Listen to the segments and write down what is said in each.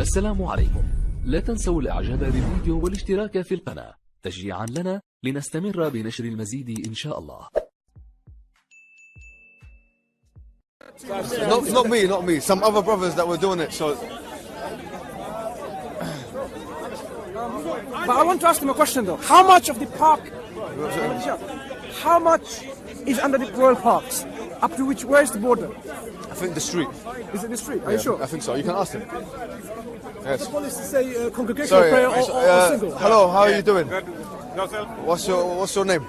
السلام عليكم. لا تنسوا الاعجاب بالفيديو والاشتراك في القناة تشجيعا لنا لنستمر بنشر المزيد إن شاء الله. Not me. Some other brothers that were doing it. So, but I want to ask them a question though. How much of the park? How much is under the royal parks? Up to which? Where is the border? I think the street. Is it the street? Are you sure? I think so. You can ask them. Yes. The policy say congregational prayer or single. Hello. How are you doing? Good. Yourself? What's your name?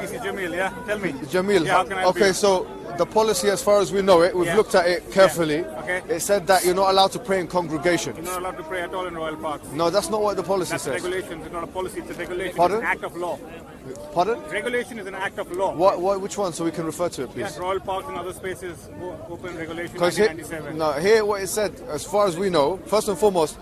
This is Jamil, yeah? Tell me. Jamil. Yeah, how can I help Okay, you? so the policy, as far as we know it, we've looked at it carefully. Yeah. Okay. It said that you're not allowed to pray in congregations. You're not allowed to pray at all in royal parks. No, that's not what the policy That's says. regulation. It's not a policy. It's a regulation. Pardon? It's an act of law. Pardon? Regulation is an act of law. Which one? So we can refer to it, please. Yes, royal parks and other spaces open regulation Because 1997. here what it said, as far as we know, first and foremost,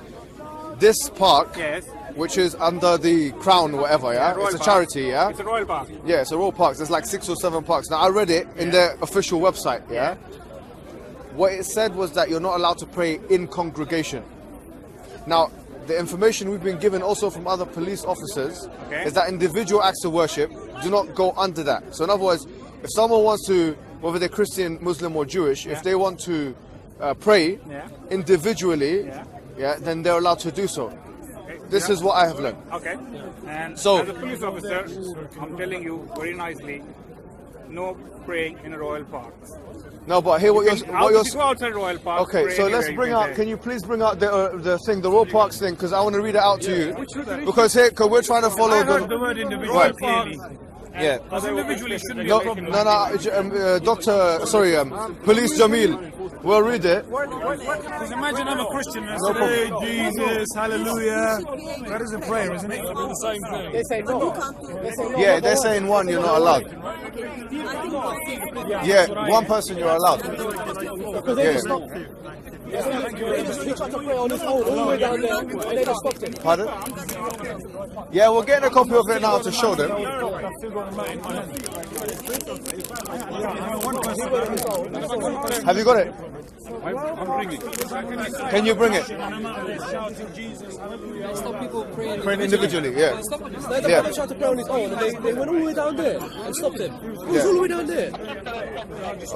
this park, Yes. which is under the crown or whatever, yeah? Royal It's a park. charity, yeah? It's a royal park. Yeah, it's a royal park. There's like 6 or 7 parks. Now, I read it in their official website, yeah? What it said was that you're not allowed to pray in congregation. Now, the information we've been given also from other police officers is that individual acts of worship do not go under that. So in other words, if someone wants to, whether they're Christian, Muslim or Jewish, if they want to pray individually, then they're allowed to do so. This is what I have learned. Okay. And So, as a police officer, I'm telling you very nicely, no praying in a royal park. No, but here what You you're go outside royal park. okay, pray so anywhere let's you bring can out. pray. Can you please bring out the thing, the Royal Parks thing, because I want to read it out to you. Because here, because we're trying to follow I heard the word individual Right. clearly. Yeah. As individually shouldn't be No, a problem. Police Jamil. We'll read it. Because imagine I'm a Christian and I No say, Jesus, hallelujah. That is a prayer, isn't it? The same thing. They say no. Yeah, they're saying one, you're not allowed. Yeah, one person you're allowed. Because they just stopped him. He tried to pray on his own all the way down there, and they just stopped him. Pardon? Yeah, we're getting a copy of it now to show them. Have you got it? I'm bringing. Can you bring it? Stop people praying. Praying individually, yeah. They tried to pray on his own, and they went all the way down there and stopped him. He was all the way down there.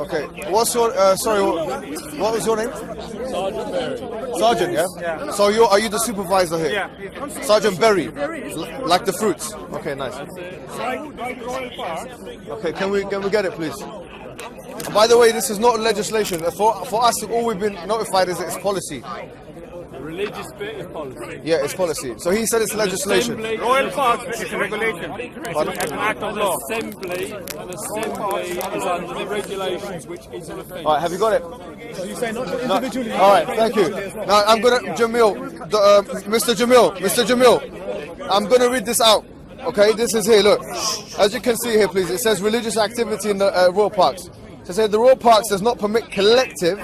Okay. What's your what was your name? Sergeant Berry. Sergeant, yeah? So are you the supervisor here? Yeah. Sergeant Berry. Like the fruits. Okay, nice. Okay, can we get it, please? And by the way, this is not legislation. For us, all we've been notified is that it's policy. Religious bit is policy. Yeah, it's policy. So he said it's legislation. Royal Park is a regulation. It's an act of law. Assembly is under the regulations, which is an offence. All right, have you got it? You say not individually. All right, thank you. Now I'm gonna Mr. Jamil, I'm gonna read this out. Okay, this is here. Look, as you can see here, please. It says religious activity in the royal parks. So it says the royal parks does not permit collective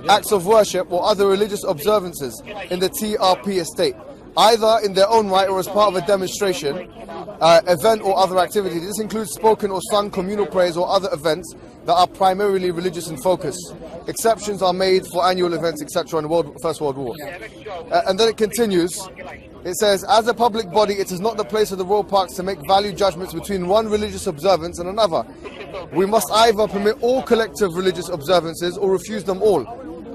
acts of worship or other religious observances in the TRP estate, either in their own right or as part of a demonstration, event or other activity. This includes spoken or sung communal prayers or other events that are primarily religious in focus. Exceptions are made for annual events, etc. in the First World War. And then it continues. It says, as a public body, it is not the place of the royal parks to make value judgments between one religious observance and another. We must either permit all collective religious observances or refuse them all.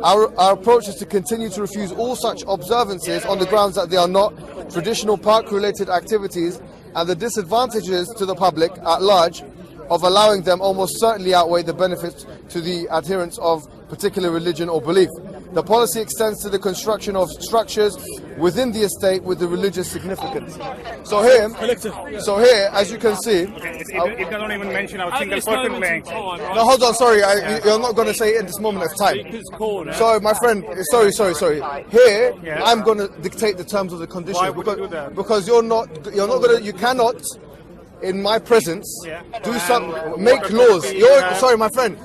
Our approach is to continue to refuse all such observances on the grounds that they are not traditional park-related activities, and the disadvantages to the public at large of allowing them almost certainly outweigh the benefits to the adherents of particular religion or belief. The policy extends to the construction of structures within the estate with the religious significance. So here, as you can see, It doesn't even mention our single person playing. no, hold on, sorry, you're not going to say it in this moment of time. Sorry, my friend, sorry. Here, I'm going to dictate the terms of the condition. Why would you do that? because you cannot in my presence, Yeah. do some, make laws. Sorry, my friend.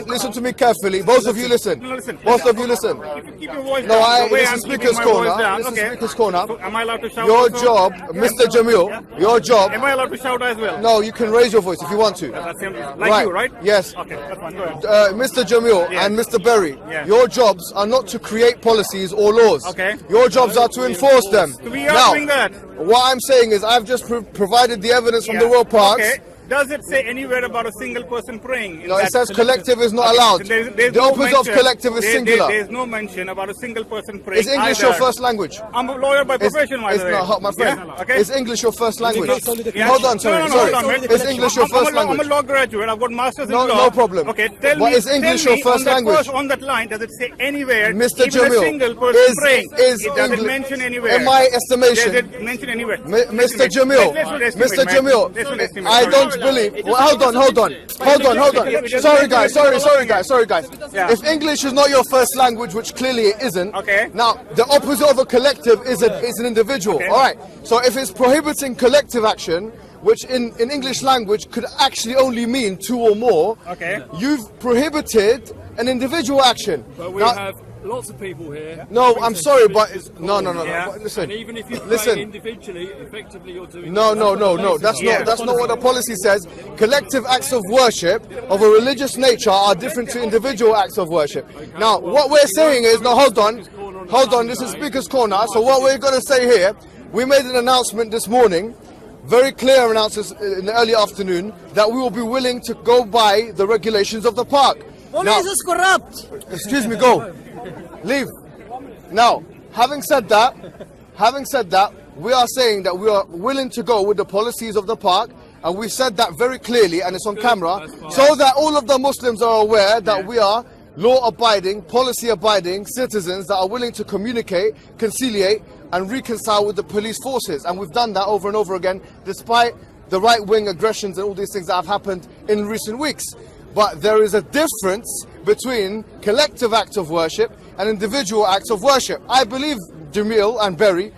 Listen to me carefully. Both of you listen. No, listen. Both of you listen. If you keep your voice No, down, the way this I'm is keeping Speaker's my Corner. voice down, This is okay. Speaker's Corner. So am I allowed to shout? Your also? job, Mr. Jamil, your job. Am I allowed to shout as well? No, you can raise your voice if you want to. That's him. Like you, right? Yes. Okay, that's fine. Go ahead. Mr. Jamil Yeah. and Mr. Berry, Yeah. your jobs are not to create policies or laws. Okay. Your jobs are to enforce them. We are Now, doing that. what I'm saying is I've just provided the evidence from the Yeah. World Parks. Okay. Does it say anywhere about a single person praying? No, it says collective is not allowed. There's The no opposite of mention- collective is singular. There's no mention about a single person praying. Is English either. your first language? I'm a lawyer by profession, by the way. my friend. Yeah? Okay. Is English your first language? Yeah. Hold on, No, sorry. hold on, man. Is English your first I'm language? a law graduate. I've got masters in No, law. no problem. Okay, tell But me. is English tell your me first on that language? on that line, does it say anywhere? Mr. Even Jamil, a single person praying. is It doesn't English- mention anywhere. in my estimation- Does it mention anywhere? Mr. Jamil, Mr. Jamil, I don't believe. Well, hold on. Sorry, guys. Yeah. If English is not your first language, which clearly it isn't, Okay. now the opposite of a collective is an individual. Okay. All right. So if it's prohibiting collective action, which in English language could actually only mean two or more, Okay. you've prohibited an individual action. But we Now- have lots of people here. No, I'm sorry, but Speaker's no. Corner. Yeah. But listen. And even if you pray Listen. individually, effectively you're doing. No. That's Yeah. not what the policy says. Collective acts of worship of a religious nature are different to individual acts of worship. Now, what we're saying is, no, hold on. This is Speaker's Corner. So what we're going to say here, we made an announcement this morning, very clear announcement in the early afternoon, that we will be willing to go by the regulations of the park. Police is corrupt. Excuse me, go. Leave. Now, having said that, we are saying that we are willing to go with the policies of the park, and we said that very clearly, and it's on camera, so that all of the Muslims are aware that we are law-abiding, policy-abiding citizens that are willing to communicate, conciliate, and reconcile with the police forces. And we've done that over and over again, despite the right-wing aggressions and all these things that have happened in recent weeks. But there is a difference between collective acts of worship and individual acts of worship. I believe, Jamil and Berry,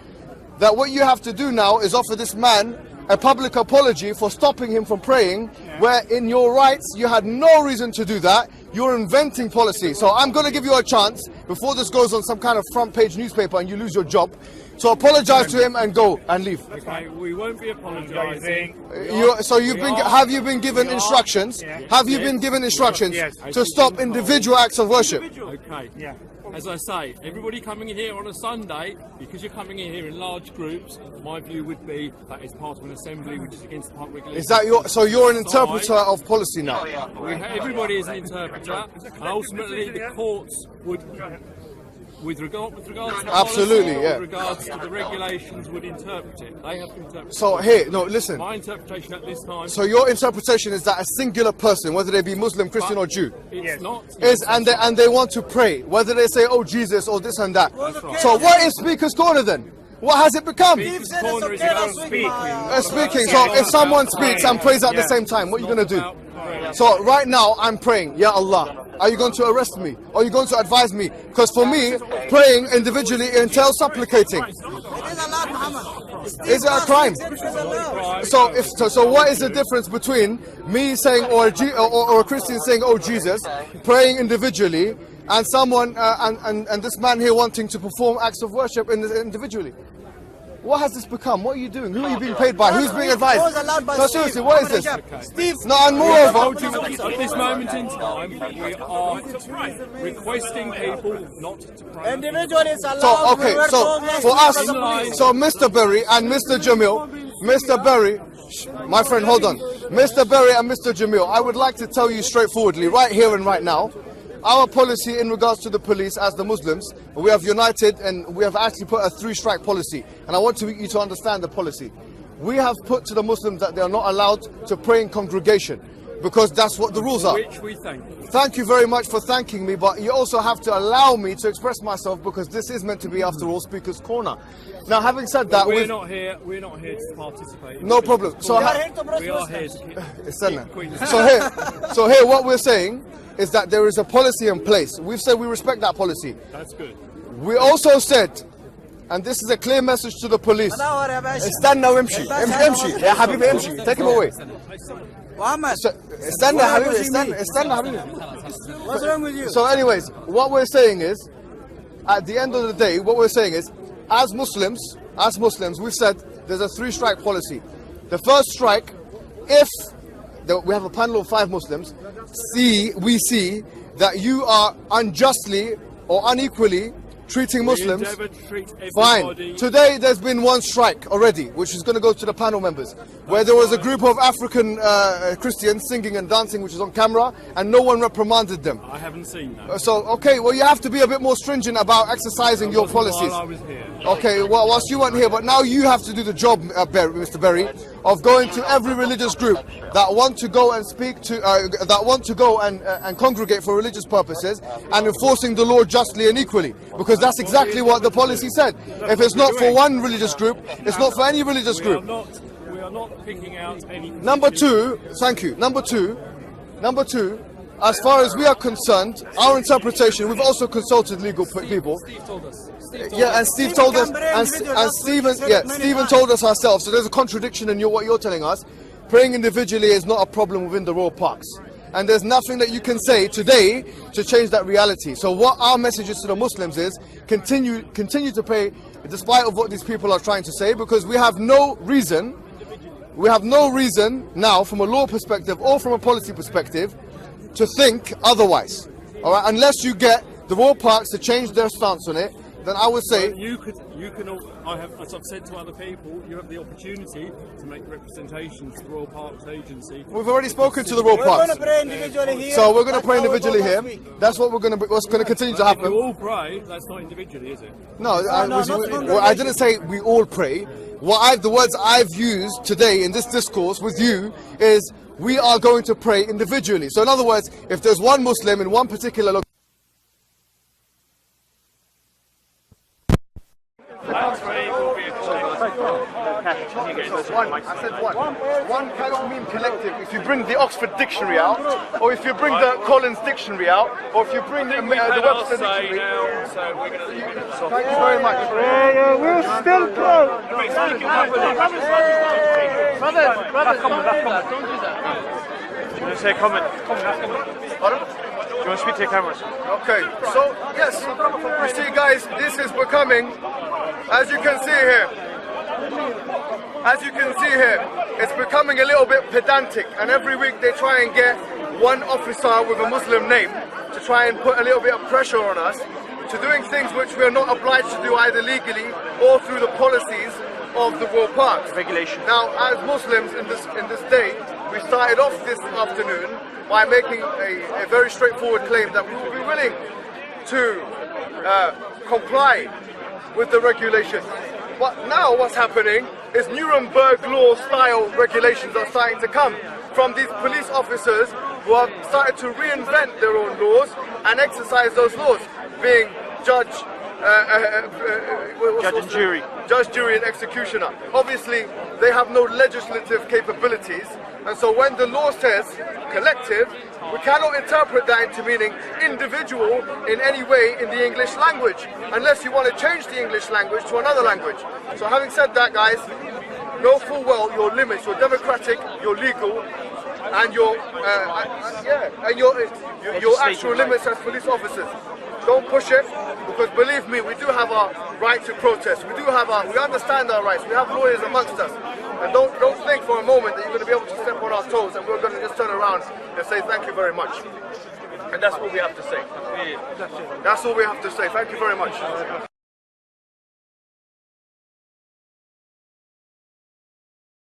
that what you have to do now is offer this man a public apology for stopping him from praying, where in your rights you had no reason to do that. You're inventing policy. So I'm going to give you a chance, before this goes on some kind of front page newspaper and you lose your job, to apologize to him and go and leave. Okay, we won't be apologising. Have you been given instructions? Have you been given instructions Yes. to stop individual acts of worship? Okay. Yeah. As I say, everybody coming in here on a Sunday, because you're coming in here in large groups, my view would be that it's part of an assembly which is against the park regulations. Is that you're an interpreter of policy now? Everybody is an interpreter, and ultimately the courts would, with regards to the Absolutely, policy, yeah. with regards to the regulations, would interpret it. They have to interpret it. So here, no, listen. My interpretation at this time So your interpretation is that a singular person, whether they be Muslim, Christian, or Jew, it's not. and they want to pray, whether they say, "Oh Jesus" or this and that. So what is Speaker's Corner then? What has it become? Speaker's Corner is about speaking. Speaking. So if someone speaks and prays at the same time, what are you going to do? So right now I'm praying, Ya Allah. Are you going to arrest me? Or are you going to advise me? Because for me, praying individually entails supplicating. It is allowed, Muhammad. Is it a crime? So what is the difference between me saying or a Christian saying, "Oh Jesus," praying individually, and someone and this man here wanting to perform acts of worship individually? What has this become? What are you doing? Who are you being paid by? Who's being advised? It was allowed by No, Steve. seriously, what is this? Steve. No, and moreover, At this moment in time, we are requesting people not to pray. Individual is allowed. so okay, We were so told last for week us, by the police. so Mr. Berry and Mr. Jamil, Mr. Berry, my friend, hold on, Mr. Berry and Mr. Jamil, I would like to tell you straightforwardly, right here and right now, our policy in regards to the police as the Muslims, we have united and we have actually put a 3-strike policy. And I want you to understand the policy. We have put to the Muslims that they are not allowed to pray in congregation, because that's what the rules are. Which we thank you. Thank you very much for thanking me, but you also have to allow me to express myself, because this is meant to be, after all, Speaker's Corner. Now, having said that, We're not here to participate. no problem. So, we are here to keep so here, what we're saying is that there is a policy in place. We've said we respect that policy. That's good. We also said And this is a clear message to the police. دور يا باشا. استنى وامشي امشي يا حبيبي امشي. Take him away. محمد. استنى يا حبيبي استنى يا حبيبي. What's wrong with you? So anyways, what we're saying is, at the end of the day, what we're saying is, as Muslims, we've said there's a 3-strike policy. The first strike, if we have a panel of 5 Muslims, we see that you are unjustly or unequally treating Muslims. Fine. Today there's been 1 strike already, which is going to go to the panel members, where there was a group of African Christians singing and dancing, which is on camera, and no one reprimanded them. I haven't seen that. So, okay, well, you have to be a bit more stringent about exercising your policies. While I was here. Okay, well, whilst you weren't here, but now you have to do the job, Mr. Berry, of going to every religious group that want to go and speak to, that want to go and congregate for religious purposes, and enforcing the law justly and equally, because that's exactly what the policy said. If it's not for one religious group, it's not for any religious group. We are not picking out any. Number 2, thank you. Number two, as far as we are concerned, our interpretation, we've also consulted legal people. Steve told us. Yeah, and Steve told us, and Stephen told us ourselves. So there's a contradiction in what you're telling us. Praying individually is not a problem within the royal parks, and there's nothing that you can say today to change that reality. So what our message is to the Muslims is continue to pray, despite of what these people are trying to say, because we have no reason now, from a law perspective or from a policy perspective, to think otherwise. All right, unless you get the royal parks to change their stance on it, then I would say you can. As I've said to other people, you have the opportunity to make representations to the Royal Parks Agency. we've already spoken to the royal We're parks. going to pray individually here. So we're going to pray individually here. That's what what's going to continue to If happen. you all pray, that's not individually, is it? No, I didn't say we all pray. The words I've used today in this discourse with you is we are going to pray individually. So in other words, if there's one Muslim in one particular location, I said one. One cannot mean collective. If you bring the Oxford Dictionary out, or if you bring the Collins Dictionary out, or if you bring the Webster Dictionary. Thank you very much. We're still close. Brothers, Don't do that. You want to say comment? Pardon? Do you want to speak to your cameras? Okay, so yes, you see guys, this is becoming, as you can see here, it's becoming a little bit pedantic, and every week they try and get one officer with a Muslim name to try and put a little bit of pressure on us to doing things which we are not obliged to do either legally or through the policies of the royal parks. Regulation. Now, as Muslims in this day, we started off this afternoon by making a very straightforward claim that we will be willing to comply with the regulations. But now what's happening is Nuremberg law style regulations are starting to come from these police officers who have started to reinvent their own laws and exercise those laws, being judge and jury. Judge, jury and executioner. Obviously they have no legislative capabilities, and so when the law says collective, we cannot interpret that into meaning individual in any way in the English language, unless you want to change the English language to another language. So having said that, guys, know full well your limits, your democratic, your legal, and your actual limits as police officers. Don't push it, because believe me, we do have our right to protest. We understand our rights. We have lawyers amongst us. And don't think for a moment that you're going to be able to step on our toes and we're going to just turn around and say thank you very much. And that's all we have to say. That's all we have to say. Thank you very much.